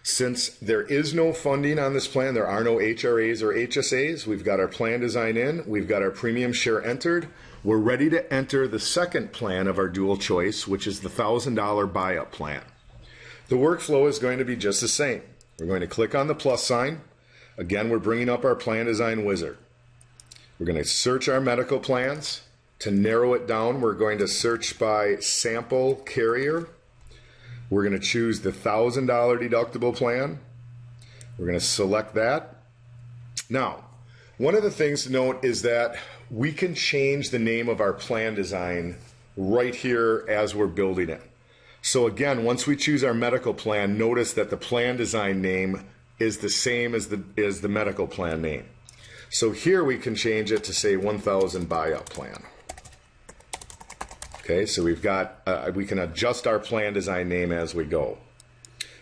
Since there is no funding on this plan, there are no HRAs or HSAs, we've got our plan design in, we've got our premium share entered, we're ready to enter the second plan of our dual choice, which is the $1,000 buy-up plan. The workflow is going to be just the same. We're going to click on the plus sign. Again, we're bringing up our plan design wizard. We're going to search our medical plans. To narrow it down, we're going to search by sample carrier. We're going to choose the $1,000 deductible plan. We're going to select that. Now, one of the things to note is that we can change the name of our plan design right here as we're building it. So again, once we choose our medical plan, notice that the plan design name is the same as the medical plan name. So here we can change it to say 1,000 buy-up plan. Okay, so we've got, we can adjust our plan design name as we go.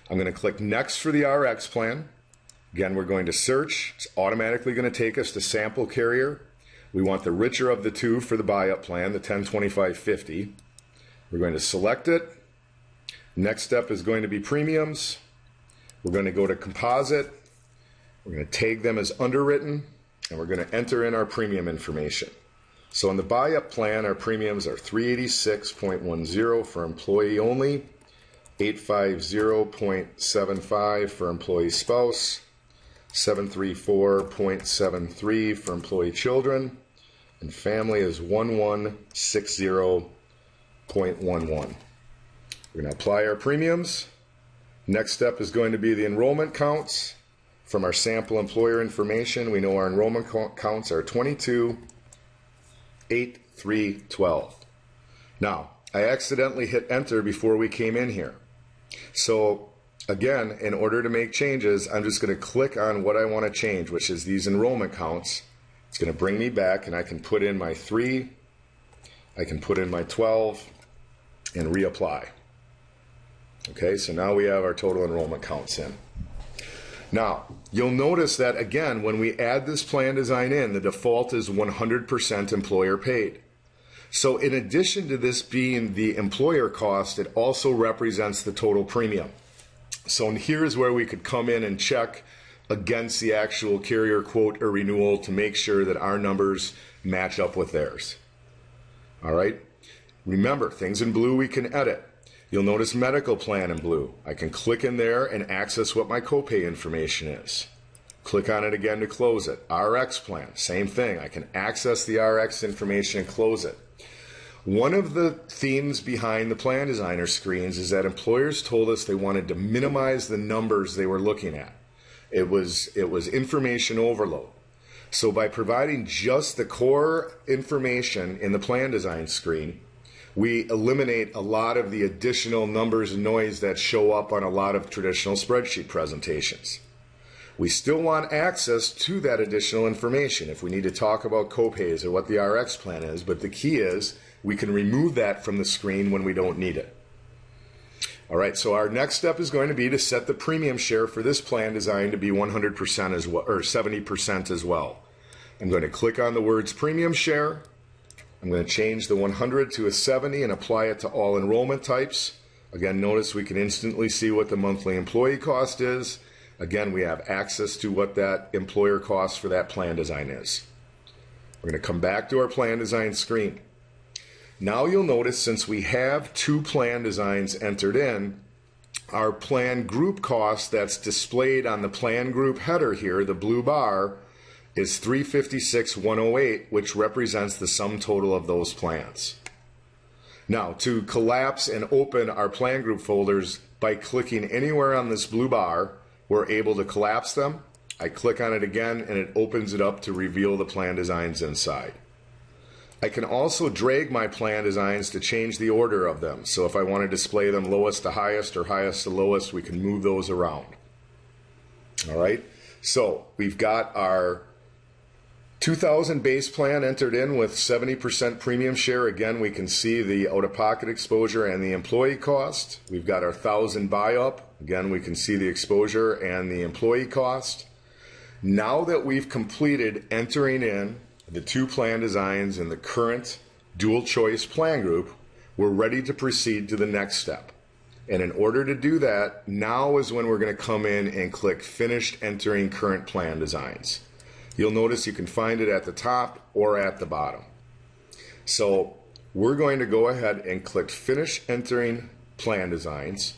I'm going to click next for the RX plan. Again, we're going to search. It's automatically going to take us to sample carrier. We want the richer of the two for the buy-up plan, the 102550. We're going to select it. Next step is going to be premiums. We're going to go to composite. We're going to tag them as underwritten, and we're going to enter in our premium information. So on the buy-up plan, our premiums are $386.10 for employee only, $850.75 for employee spouse, $734.73 for employee children, and family is $1160.11. We're going to apply our premiums. Next step is going to be the enrollment counts. From our sample employer information, we know our enrollment counts are 22, 8, 3, 12. Now, I accidentally hit enter before we came in here. So again, in order to make changes, I'm just going to click on what I want to change, which is these enrollment counts. It's going to bring me back, and I can put in my 3, I can put in my 12, and reapply. Okay, so now we have our total enrollment counts in. Now, you'll notice that again, when we add this plan design in, the default is 100% employer paid. So in addition to this being the employer cost, it also represents the total premium. So here's where we could come in and check against the actual carrier quote or renewal to make sure that our numbers match up with theirs. All right. Remember, things in blue we can edit. You'll notice medical plan in blue. I can click in there and access what my copay information is. Click on it again to close it. RX plan, same thing. I can access the RX information and close it. One of the themes behind the plan designer screens is that employers told us they wanted to minimize the numbers they were looking at. It was information overload. So by providing just the core information in the plan design screen, we eliminate a lot of the additional numbers and noise that show up on a lot of traditional spreadsheet presentations. We still want access to that additional information if we need to talk about copays or what the RX plan is, but the key is we can remove that from the screen when we don't need it. All right, so our next step is going to be to set the premium share for this plan design to be 100% as well, or 70% as well. I'm going to click on the words premium share. I'm going to change the 100 to a 70 and apply it to all enrollment types. Again, notice we can instantly see what the monthly employee cost is. Again, we have access to what that employer cost for that plan design is. We're going to come back to our plan design screen. Now you'll notice since we have two plan designs entered in, our plan group cost that's displayed on the plan group header here, the blue bar, is $356,108, which represents the sum total of those plans. Now, to collapse and open our plan group folders by clicking anywhere on this blue bar, we're able to collapse them. I click on it again and it opens it up to reveal the plan designs inside. I can also drag my plan designs to change the order of them. So if I want to display them lowest to highest or highest to lowest, we can move those around. All right, so we've got our 2000 base plan entered in with 70% premium share. Again, we can see the out-of-pocket exposure and the employee cost. We've got our 1000 buy-up. Again, we can see the exposure and the employee cost. Now that we've completed entering in the two plan designs in the current dual choice plan group, we're ready to proceed to the next step. And in order to do that, now is when we're going to come in and click Finished Entering Current Plan Designs. You'll notice you can find it at the top or at the bottom. So we're going to go ahead and click Finish Entering Plan Designs.